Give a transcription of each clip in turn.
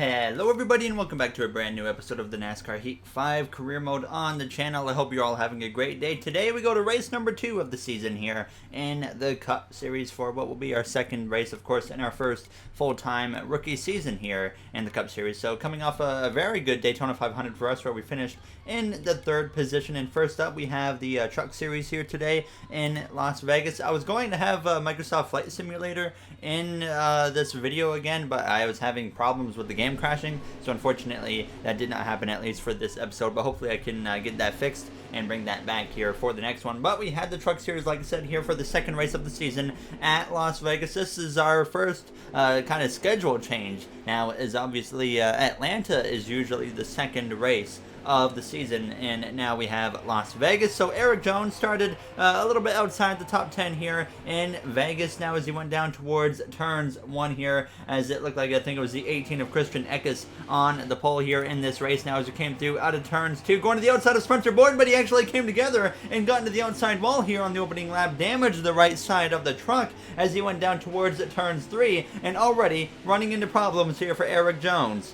Hello everybody and welcome back to a brand new episode of the NASCAR Heat 5 career mode on the channel. I hope you're all having a great day. Today we go to race number 2 of the season here in the Cup Series for what will be our second race, of course, in our first full-time rookie season here in the Cup Series. So coming off a very good Daytona 500 for us where we finished in the 3rd position. And first up we have the Truck Series here today in Las Vegas. I was going to have Microsoft Flight Simulator in this video again, but I was having problems with the game crashing, so unfortunately that did not happen, at least for this episode, but hopefully I can get that fixed and bring that back here for the next one. But we had the Truck Series, like I said, here for the second race of the season at Las Vegas. This is our first kind of schedule change now, as obviously Atlanta is usually the second race of the season, and now we have Las Vegas. So Erik Jones started a little bit outside the top 10 here in Vegas now as he went down towards turns 1 here, as it looked like, I think it was the 18 of Christian Eckes on the pole here in this race now as he came through out of turns 2, going to the outside of Spencer Boyd, but he actually came together and got into the outside wall here on the opening lap, damaged the right side of the truck as he went down towards turns 3, and already running into problems here for Erik Jones.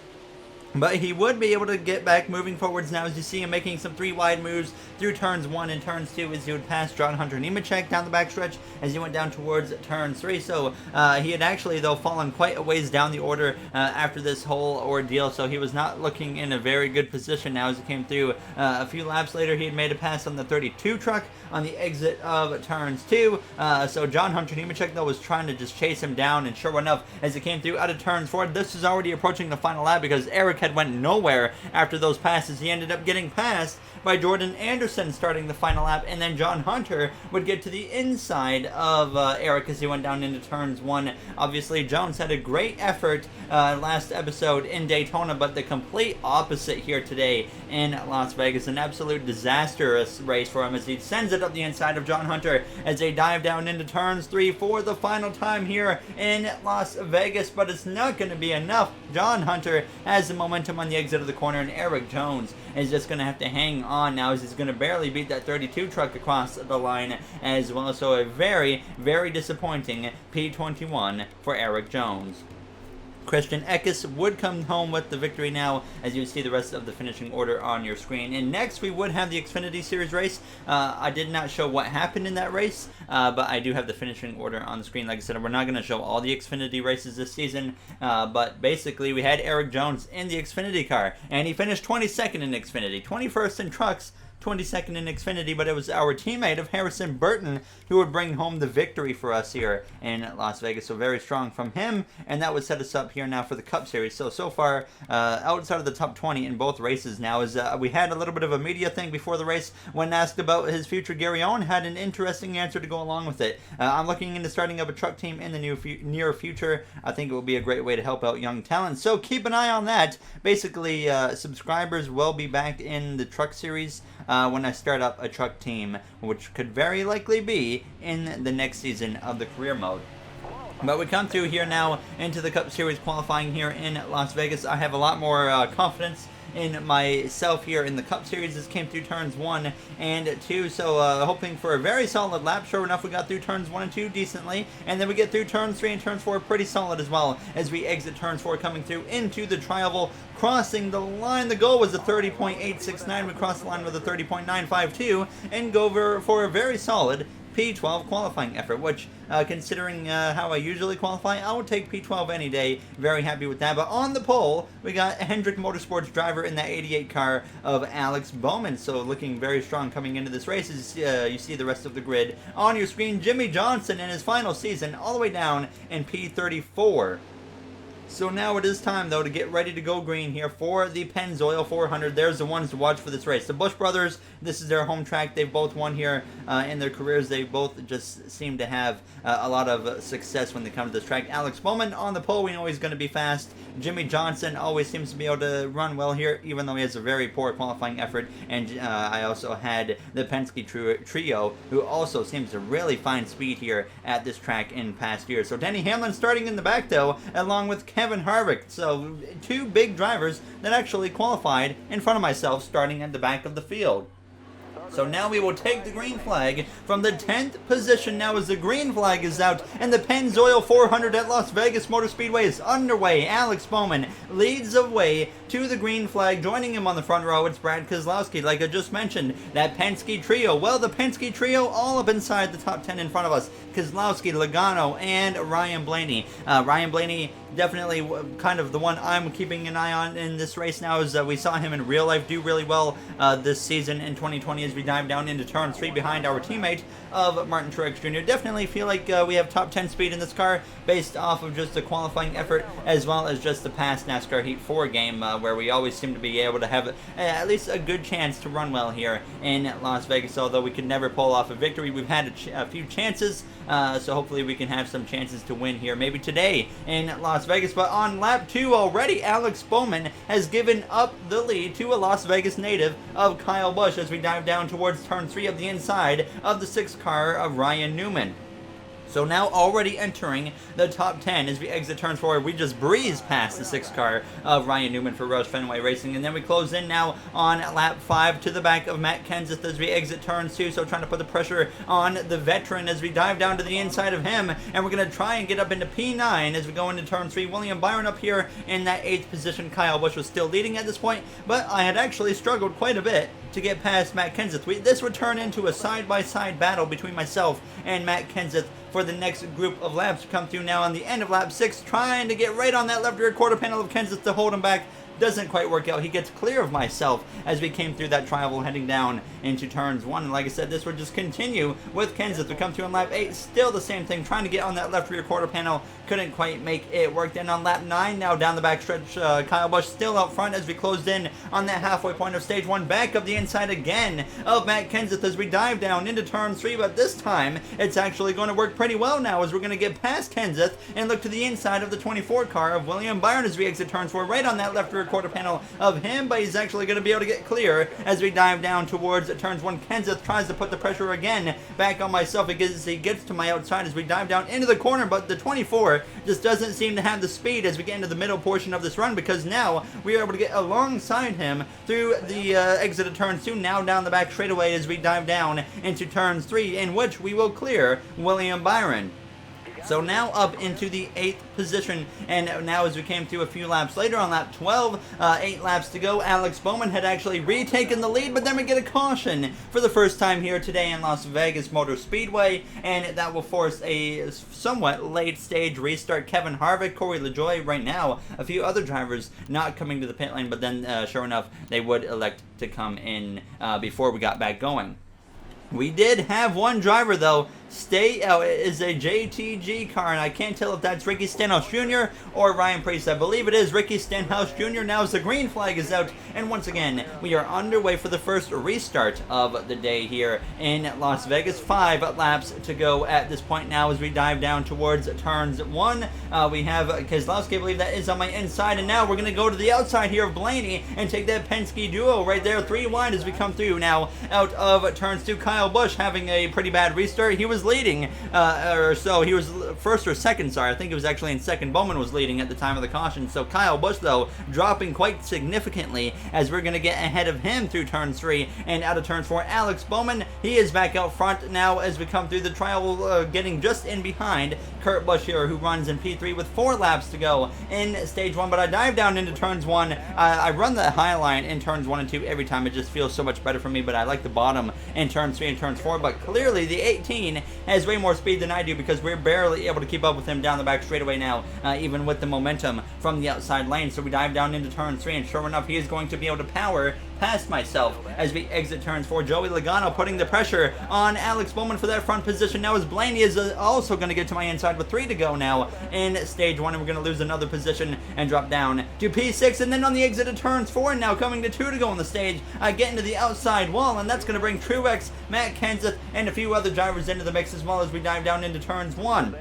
But he would be able to get back moving forwards now as you see him making some 3 wide moves through turns 1 and turns 2 as he would pass John Hunter Nemechek down the backstretch as he went down towards turns 3. So he had actually, though, fallen quite a ways down the order after this whole ordeal, so he was not looking in a very good position now as he came through. A few laps later he had made a pass on the 32 truck on the exit of turns 2. So John Hunter Nemechek, though, was trying to just chase him down, and sure enough, as he came through out of turns 4, this is already approaching the final lap because Erik went nowhere after those passes. He ended up getting passed by Jordan Anderson starting the final lap, and then John Hunter would get to the inside of Erik as he went down into turns 1. Obviously, Jones had a great effort last episode in Daytona, but the complete opposite here today in Las Vegas. An absolute disastrous race for him as he sends it up the inside of John Hunter as they dive down into turns 3 for the final time here in Las Vegas, but it's not going to be enough. John Hunter has the momentum on the exit of the corner, and Erik Jones is just going to have to hang on now as he's going to barely beat that 32 truck across the line as well. So a very, very disappointing P21 for Erik Jones. Christian Eckes would come home with the victory now as you see the rest of the finishing order on your screen. And next we would have the Xfinity Series race. I did not show what happened in that race, but I do have the finishing order on the screen. Like I said, we're not going to show all the Xfinity races this season, but basically we had Erik Jones in the Xfinity car, and he finished 22nd in Xfinity, 21st in trucks, 22nd in Xfinity, but it was our teammate of Harrison Burton who would bring home the victory for us here in Las Vegas. So very strong from him, and that would set us up here now for the Cup Series. So far, outside of the top 20 in both races now, is we had a little bit of a media thing before the race when asked about his future. Gary Owen had an interesting answer to go along with it. I'm looking into starting up a truck team in the near future. I think it will be a great way to help out young talent, so keep an eye on that. Basically, subscribers will be back in the Truck Series when I start up a truck team, which could very likely be in the next season of the career mode. But we come through here now into the Cup Series qualifying here in Las Vegas. I have a lot more confidence in myself here in the Cup Series. This came through turns 1 and 2, so hoping for a very solid lap. Sure enough, we got through turns 1 and 2 decently, and then we get through turns 3 and turns 4 pretty solid as well as we exit turns 4 coming through into the tri-oval, crossing the line. The goal was a 30.869. We crossed the line with a 30.952 and go for a very solid P12 qualifying effort, which considering how I usually qualify, I would take P12 any day. Very happy with that. But on the pole, we got Hendrick Motorsports driver in that 88 car of Alex Bowman. So looking very strong coming into this race as you see the rest of the grid on your screen. Jimmie Johnson in his final season all the way down in P34. So now it is time, though, to get ready to go green here for the Pennzoil 400. There's the ones to watch for this race. The Busch brothers, this is their home track. They've both won here in their careers. They both just seem to have a lot of success when they come to this track. Alex Bowman on the pole, we know he's going to be fast. Jimmie Johnson always seems to be able to run well here, even though he has a very poor qualifying effort. And I also had the Penske trio, who also seems to really find speed here at this track in past years. So Denny Hamlin starting in the back, though, along with Kevin Harvick. So 2 big drivers that actually qualified in front of myself starting at the back of the field. So now we will take the green flag from the 10th position now as the green flag is out and the Pennzoil 400 at Las Vegas Motor Speedway is underway. Alex Bowman leads the way to the green flag. Joining him on the front row, it's Brad Keselowski, like I just mentioned. That Penske trio, well, the Penske trio all up inside the top 10 in front of us. Keselowski, Logano, and Ryan Blaney. Ryan Blaney definitely kind of the one I'm keeping an eye on in this race now, as we saw him in real life do really well this season in 2020 as we dive down into turn 3 behind our teammate of Martin Truex Jr. Definitely feel like we have top 10 speed in this car based off of just the qualifying effort as well as just the past NASCAR Heat 4 game where we always seem to be able to have at least a good chance to run well here in Las Vegas. Although we could never pull off a victory, we've had a few chances, so hopefully we can have some chances to win here maybe today in Las Vegas. But on lap 2 already, Alex Bowman has given up the lead to a Las Vegas native of Kyle Busch as we dive down towards turn 3 of the inside of the 6th car of Ryan Newman. So now already entering the top 10 as we exit turn 4. We just breeze past the 6th car of Ryan Newman for Roush Fenway Racing. And then we close in now on lap 5 to the back of Matt Kenseth as we exit turn 2. So trying to put the pressure on the veteran as we dive down to the inside of him. And we're going to try and get up into P9 as we go into turn 3. William Byron up here in that 8th position. Kyle Busch was still leading at this point, but I had actually struggled quite a bit to get past Matt Kenseth. This would turn into a side-by-side battle between myself and Matt Kenseth for the next group of laps to come through now on the end of lap 6, trying to get right on that left rear quarter panel of Kenseth to hold him back. Doesn't quite work out. He gets clear of myself as we came through that triangle heading down into turns 1. And like I said, this would just continue with Kenseth. We come through on lap 8, still the same thing, trying to get on that left rear quarter panel. Couldn't quite make it work. Then on lap 9, now down the back stretch, Kyle Busch still out front as we closed in on that halfway point of stage 1. Back up the inside again of Matt Kenseth as we dive down into turn 3. But this time, it's actually going to work pretty well now as we're going to get past Kenseth and look to the inside of the 24 car of William Byron as we exit turns 4, right on that left rear quarter panel of him, but he's actually going to be able to get clear as we dive down towards turns 1. Kenseth tries to put the pressure again back on myself as he gets to my outside as we dive down into the corner, but the 24 just doesn't seem to have the speed as we get into the middle portion of this run, because now we are able to get alongside him through the exit of turn 2, now down the back straightaway as we dive down into turns 3, in which we will clear William Byron. So now up into the 8th position, and now as we came through a few laps later on lap 12, 8 laps to go, Alex Bowman had actually retaken the lead, but then we get a caution for the first time here today in Las Vegas Motor Speedway, and that will force a somewhat late stage restart. Kevin Harvick, Corey LaJoie, right now, a few other drivers not coming to the pit lane, but then sure enough, they would elect to come in before we got back going. We did have one driver, though, stay out. It is a JTG car, and I can't tell if that's Ricky Stenhouse Jr. or Ryan Preece. I believe it is Ricky Stenhouse Jr. Now as the green flag is out, and once again, we are underway for the first restart of the day here in Las Vegas. 5 laps to go at this point now as we dive down towards turns 1. We have Keselowski, I believe that is on my inside, and now we're going to go to the outside here of Blaney and take that Penske duo right there, 3 wide as we come through now out of turns 2. Kyle Busch having a pretty bad restart. He was leading, or so he was first or second, sorry. I think it was actually in second. Bowman was leading at the time of the caution. So Kyle Busch, though, dropping quite significantly as we're going to get ahead of him through turn 3 and out of turn 4. Alex Bowman, he is back out front now as we come through the trial, getting just in behind Kurt Busch here, who runs in P3 with 4 laps to go in stage 1. But I dive down into turns 1. I run the high line in turns 1 and 2 every time. It just feels so much better for me, but I like the bottom in turns 3 and turns 4. But clearly the 18 has way more speed than I do, because we're barely able to keep up with him down the back straightaway now, even with the momentum from the outside lane. So we dive down into turn 3, and sure enough, he is going to be able to power past myself as we exit turns 4. Joey Logano putting the pressure on Alex Bowman for that front position now, as Blaney is also going to get to my inside with 3 to go now in stage 1, and we're going to lose another position and drop down to P6. And then on the exit of turns 4, now coming to 2 to go on the stage, getting to the outside wall, and that's going to bring Truex, Matt Kenseth, and a few other drivers into the mix as well as we dive down into turns 1.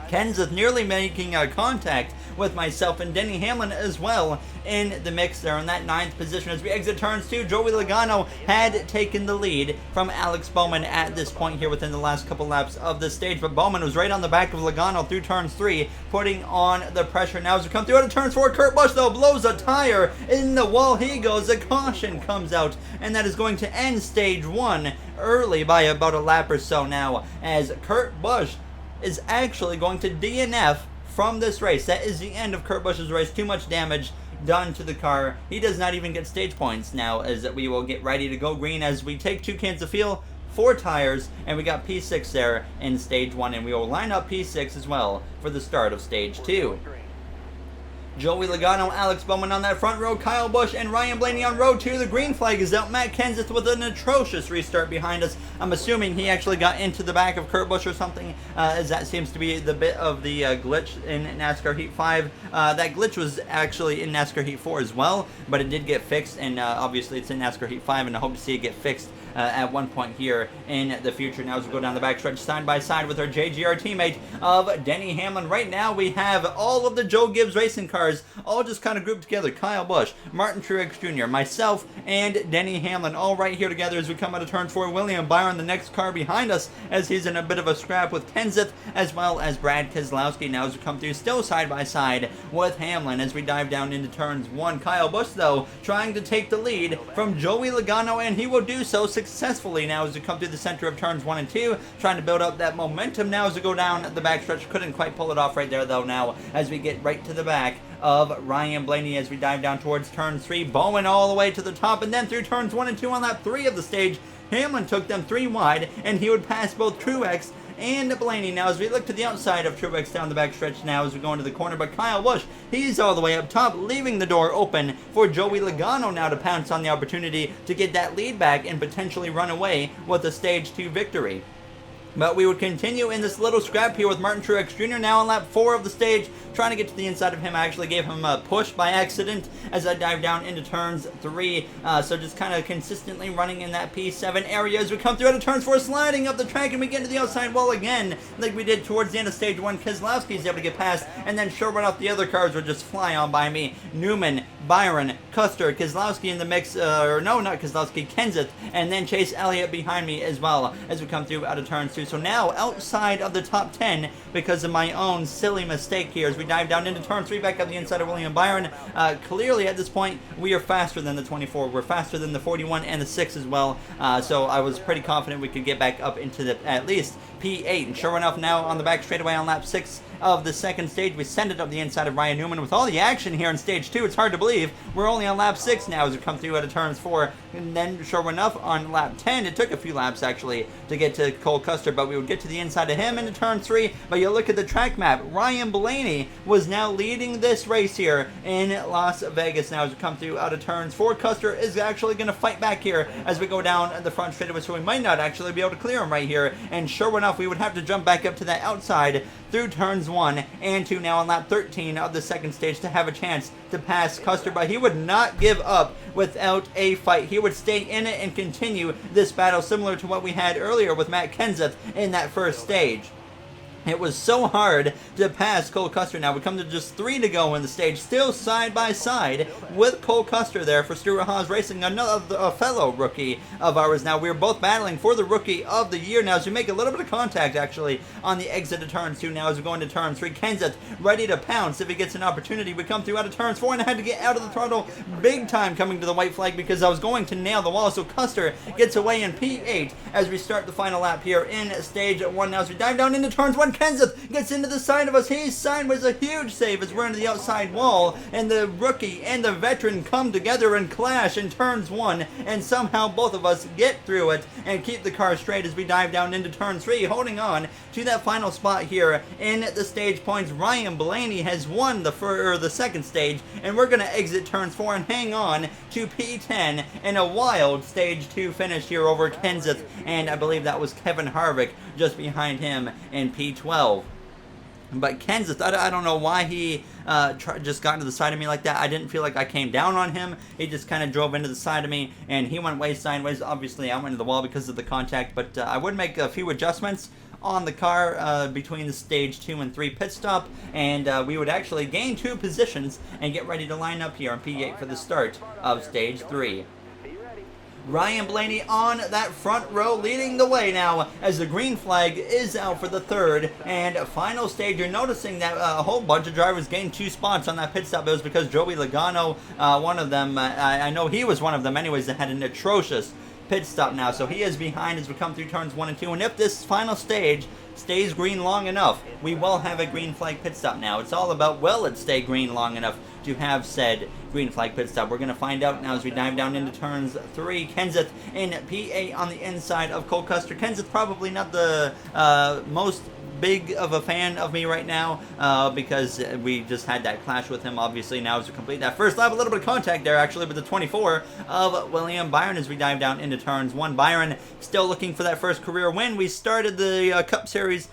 Kenseth nearly making contact with myself and Denny Hamlin as well in the mix there in that 9th position. As we exit turns 2, Joey Logano had taken the lead from Alex Bowman at this point here within the last couple laps of the stage, but Bowman was right on the back of Logano through turns 3, putting on the pressure. Now as we come through out of turns 4, Kurt Busch though blows a tire in the wall. He goes, a caution comes out, and that is going to end stage 1 early by about a lap or so now, as Kurt Busch is actually going to DNF from this race. That is the end of Kurt Busch's race. Too much damage done to the car. He does not even get stage points now, as we will get ready to go green as we take 2 cans of fuel, 4 tires, and we got P6 there in stage 1, and we will line up P6 as well for the start of stage 2. Joey Logano, Alex Bowman on that front row, Kyle Busch and Ryan Blaney on row 2. The green flag is out. Matt Kenseth with an atrocious restart behind us. I'm assuming he actually got into the back of Kurt Busch or something, as that seems to be the bit of the glitch in NASCAR Heat 5. That glitch was actually in NASCAR Heat 4 as well, but it did get fixed, and obviously it's in NASCAR Heat 5, and I hope to see it get fixed at one point here in the future. Now as we go down the backstretch side by side with our JGR teammate of Denny Hamlin. Right now we have all of the Joe Gibbs racing cars all just kind of grouped together. Kyle Busch, Martin Truex Jr., myself, and Denny Hamlin all right here together as we come out of turn 4. William Byron, the next car behind us, as he's in a bit of a scrap with Kenseth, as well as Brad Keselowski. Now as we come through, still side by side with Hamlin as we dive down into turns 1. Kyle Busch though trying to take the lead from Joey Logano, and he will do so successfully now as we come through the center of turns 1 and 2, trying to build up that momentum now as we go down the backstretch. Couldn't quite pull it off right there though now as we get right to the back of Ryan Blaney as we dive down towards turn 3. Bowman all the way to the top, and then through turns 1 and 2 on lap 3 of the stage, Hamlin took them 3 wide, and he would pass both Truex and Blaney. Now as we look to the outside of Truex down the backstretch now as we go into the corner, but Kyle Busch, he's all the way up top, leaving the door open for Joey Logano now to pounce on the opportunity to get that lead back and potentially run away with a stage 2 victory. But we would continue in this little scrap here with Martin Truex Jr. now on lap 4 of the stage, trying to get to the inside of him. I actually gave him a push by accident as I dive down into turns 3. So just kind of consistently running in that P7 area as we come through out of turns 4, sliding up the track, and we get into the outside wall again, like we did towards the end of stage 1. Keselowski's able to get past, and then sure enough, the other cars would just fly on by me. Newman, Byron, Custer, Keselowski in the mix, or no, not Keselowski, Kenseth, and then Chase Elliott behind me as well as we come through out of turns 2. So now outside of the top 10 because of my own silly mistake here as we dive down into turn 3, back up the inside of William Byron. Clearly at this point we are faster than the 24. We're faster than the 41 and the 6 as well. So I was pretty confident we could get back up into the at least P8. And sure enough, now on the back straightaway on lap 6 of the second stage, we send it up the inside of Ryan Newman. With all the action here in stage 2, it's hard to believe we're only on lap 6 now as we come through out of turns 4. And then sure enough, on lap 10, it took a few laps actually to get to Cole Custer, but we would get to the inside of him into turn 3. But you look at the track map, Ryan Blaney was now leading this race here in Las Vegas. Now as we come through out of turns 4, Custer is actually going to fight back here as we go down the front straightaway, so we might not actually be able to clear him right here. And sure enough, we would have to jump back up to that outside through turns 1 and 2 now on lap 13 of the second stage to have a chance to pass Custer, but he would not give up without a fight. He would stay in it and continue this battle similar to what we had earlier with Matt Kenseth in that first stage. It was so hard to pass Cole Custer. Now we come to just 3 to go in the stage, still side by side with Cole Custer there for Stuart Haas Racing, a fellow rookie of ours. Now we're both battling for the Rookie of the Year now as we make a little bit of contact actually on the exit of turns 2 now as we go into turn 3. Kenseth ready to pounce if he gets an opportunity. We come through out of turns 4, and I had to get out of the throttle big time coming to the white flag because I was going to nail the wall. So Custer gets away in P8 as we start the final lap here in stage 1 now as we dive down into turns 1. Kenseth gets into the side of us. He's sideways, a huge save as we're into the outside wall, and the rookie and the veteran come together and clash in turns 1, and somehow both of us get through it and keep the car straight as we dive down into turn 3, holding on to that final spot here in the stage points. Ryan Blaney has won the second stage, and we're going to exit turns 4 and hang on to P10 in a wild stage 2 finish here over Kenseth, and I believe that was Kevin Harvick just behind him in P12. But Kenseth, I don't know why he just got into the side of me like that. I didn't feel like I came down on him. He just kind of drove into the side of me, and he went way sideways. Obviously, I went into the wall because of the contact, but I would make a few adjustments on the car between the stage 2 and 3 pit stop, and we would actually gain 2 positions and get ready to line up here on P8 for the start of stage 3. Ryan Blaney on that front row leading the way now as the green flag is out for the third and final stage. You're noticing that a whole bunch of drivers gained 2 spots on that pit stop. It was because Joey Logano, one of them, I know he was one of them anyways, that had an atrocious pit stop now. So he is behind as we come through turns 1 and 2. And if this final stage stays green long enough, we will have a green flag pit stop now. It's all about, will it stay green long enough to have said green flag pit stop? We're going to find out now as we dive down into turns 3. Kenseth in P8 on the inside of Cole Custer. Kenseth probably not the most big of a fan of me right now because we just had that clash with him. Obviously now as we complete that first lap, a little bit of contact there actually with the 24 of William Byron as we dive down into turns 1. Byron still looking for that first career win. We started the Cup Series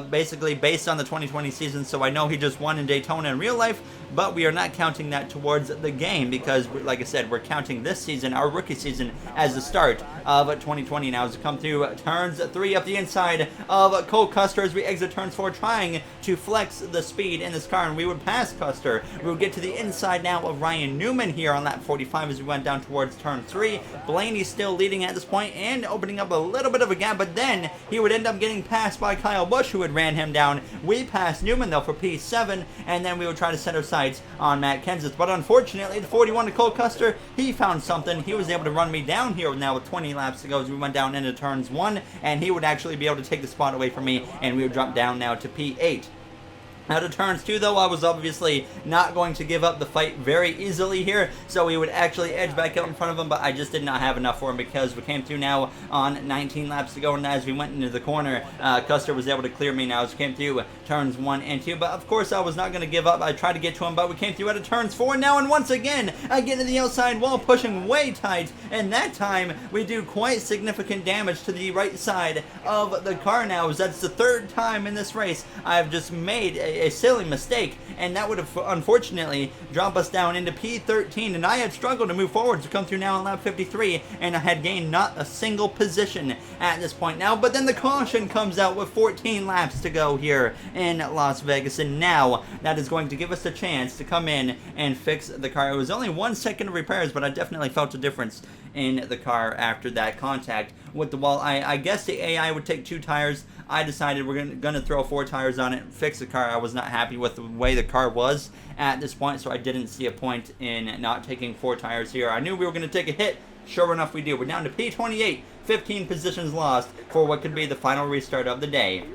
basically based on the 2020 season, so I know he just won in Daytona in real life, but we are not counting that towards the game because, like I said, we're counting this season, our rookie season, as the start of 2020 now as we come through turns 3 up the inside of Cole Custer as we exit turns 4, trying to flex the speed in this car, and we would pass Custer. We would get to the inside now of Ryan Newman here on lap 45 as we went down towards turn 3. Blaney still leading at this point and opening up a little bit of a gap, but then he would end up getting passed by Kyle Busch, who had ran him down. We passed Newman though for P7, and then we would try to set our sights on Matt Kenseth, but unfortunately the 41 to Cole Custer, he found something. He was able to run me down here now with 20 laps to go as we went down into turns 1, and he would actually be able to take the spot away from me, and we would drop down now to P8. Out of turns 2, though, I was obviously not going to give up the fight very easily here, so we would actually edge back out in front of him, but I just did not have enough for him because we came through now on 19 laps to go, and as we went into the corner, Custer was able to clear me now as we came through turns 1 and 2, but of course I was not going to give up. I tried to get to him, but we came through out of turns 4 now, and once again, I get to the outside wall, pushing way tight, and that time, we do quite significant damage to the right side of the car now, as that's the 3rd time in this race I've just made a silly mistake, and that would have unfortunately dropped us down into P13, and I had struggled to move forward to come through now on lap 53, and I had gained not a single position at this point now, but then the caution comes out with 14 laps to go here in Las Vegas, and now that is going to give us a chance to come in and fix the car. It was only 1 second of repairs, but I definitely felt a difference in the car after that contact with the wall. I guess the AI would take 2 tires. I decided we're gonna throw 4 tires on it and fix the car. I was not happy with the way the car was at this point, so I didn't see a point in not taking 4 tires here. I knew we were going to take a hit. Sure enough, we do. We're down to P28, 15 positions lost for what could be the final restart of the day.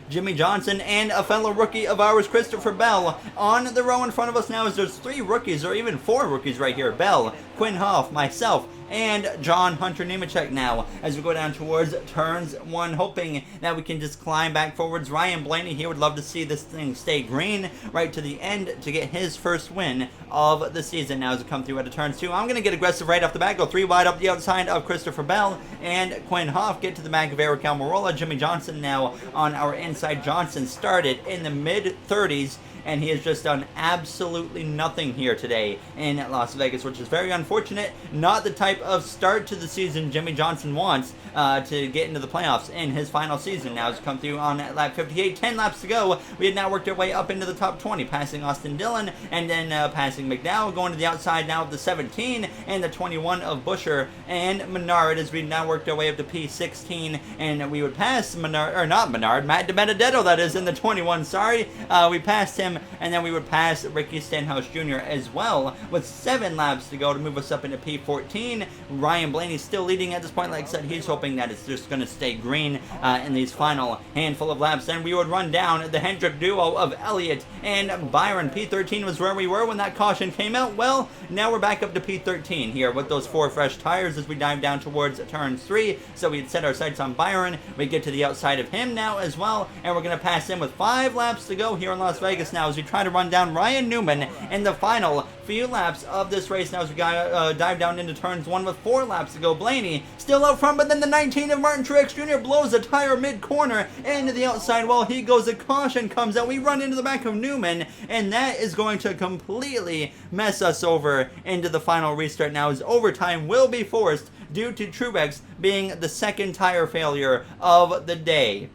Jimmy Johnson and a fellow rookie of ours, Christopher Bell, on the row in front of us now as there's 3 rookies, or even 4 rookies right here. Bell, Quinn Hoff, myself, and John Hunter Nemechek now as we go down towards turns 1, hoping that we can just climb back forwards. Ryan Blaney, he would love to see this thing stay green right to the end to get his first win of the season now as we come through out of turns 2. I'm going to get aggressive right off the bat, go 3 wide up the outside of Christopher Bell and Quinn Hoff, get to the back of Eric Almirola. Jimmy Johnson now on our inside. Johnson started in the mid-30s, and he has just done absolutely nothing here today in Las Vegas, which is very unfortunate. Not the type of start to the season Jimmy Johnson wants to get into the playoffs in his final season. Now has come through on lap 58, 10 laps to go. We had now worked our way up into the top 20, passing Austin Dillon and then passing McDowell, going to the outside now of the 17 and the 21 of Busher and Menard as we now worked our way up to P16, and we would pass Menard, or not Menard, Matt DiBenedetto, that is, in the 21, sorry. We passed him, and then we would pass Ricky Stenhouse Jr. as well with 7 laps to go to move us up into P14. Ryan Blaney still leading at this point. Like I said, he's hoping that it's just going to stay green in these final handful of laps. Then we would run down the Hendrick duo of Elliott and Byron. P13 was where we were when that caution came out. Well, now we're back up to P13 here with those 4 fresh tires as we dive down towards turn 3. So we'd set our sights on Byron. We get to the outside of him now as well, and we're going to pass him with 5 laps to go here in Las Vegas now as we try to run down Ryan Newman in the final few laps of this race now as we dive down into turns 1 with 4 laps to go. Blaney still out front, but then the 19 of Martin Truex Jr. blows a tire mid-corner into the outside wall. He goes, a caution comes out. We run into the back of Newman, and that is going to completely mess us over into the final restart now as overtime will be forced due to Truex being the second tire failure of the day.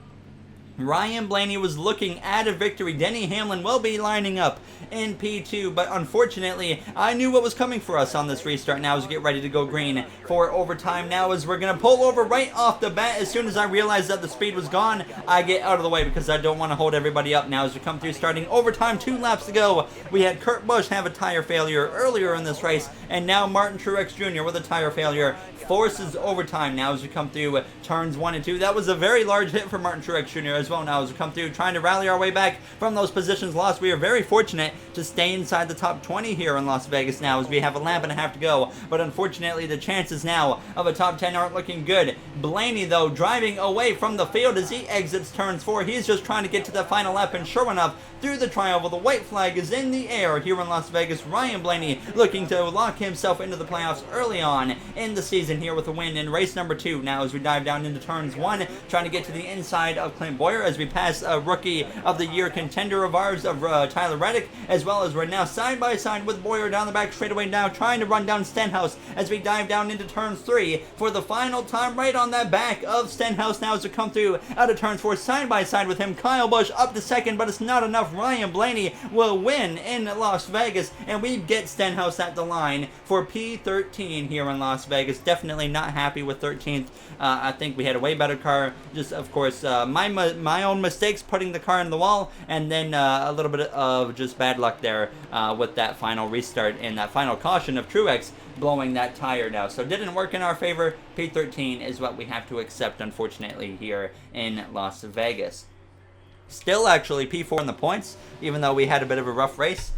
Ryan Blaney was looking at a victory. Denny Hamlin will be lining up in P2, but unfortunately, I knew what was coming for us on this restart now as we get ready to go green for overtime now as we're going to pull over right off the bat. As soon as I realized that the speed was gone, I get out of the way because I don't want to hold everybody up now as we come through starting overtime. 2 laps to go. We had Kurt Busch have a tire failure earlier in this race, and now Martin Truex Jr. with a tire failure forces overtime now as we come through turns 1 and 2. That was a very large hit for Martin Truex Jr. as well now as we come through trying to rally our way back from those positions lost. We are very fortunate to stay inside the top 20 here in Las Vegas now as we have a lap and a half to go, but unfortunately the chances now of a top 10 aren't looking good. Blaney though driving away from the field as he exits turns 4. He's just trying to get to the final lap, and sure enough, through the tri-oval, the white flag is in the air here in Las Vegas. Ryan Blaney looking to lock himself into the playoffs early on in the season here with a win in race number 2 now as we dive down into turns 1, trying to get to the inside of Clint Bowyer as we pass a rookie of the year contender of ours of Tyler Reddick, as well as we're now side by side with Bowyer down the back straightaway now trying to run down Stenhouse as we dive down into turns 3 for the final time right on that back of Stenhouse now as we come through out of turns 4 side by side with him. Kyle Busch up to second, but it's not enough. Ryan Blaney will win in Las Vegas, and we get Stenhouse at the line for P13 here in Las Vegas. Definitely not happy with 13th. I think we had a way better car. Just, of course, my own mistakes putting the car in the wall, and then a little bit of just bad luck there with that final restart and that final caution of Truex blowing that tire now. So it didn't work in our favor. P13 is what we have to accept, unfortunately, here in Las Vegas. Still, actually, P4 in the points, even though we had a bit of a rough race.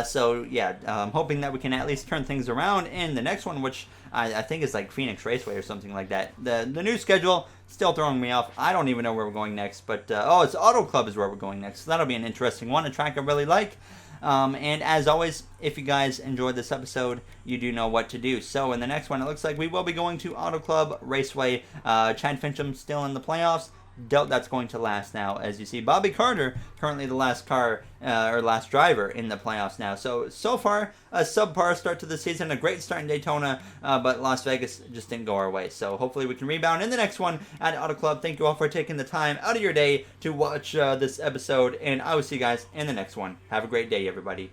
So, yeah, I'm hoping that we can at least turn things around in the next one, which I think is like Phoenix Raceway or something like that. The new schedule still throwing me off. I don't even know where we're going next, but, it's Auto Club is where we're going next. So that'll be an interesting one, a track I really like. And as always, if you guys enjoyed this episode, you do know what to do. So in the next one, it looks like we will be going to Auto Club Raceway. Chad Fincham still in the playoffs. Doubt that's going to last now. As you see, Bobby Carter currently the last last driver in the playoffs now. So far, a subpar start to the season, a great start in Daytona, but Las Vegas just didn't go our way. So hopefully we can rebound in the next one at Auto Club. Thank you all for taking the time out of your day to watch this episode, and I will see you guys in the next one. Have a great day, everybody.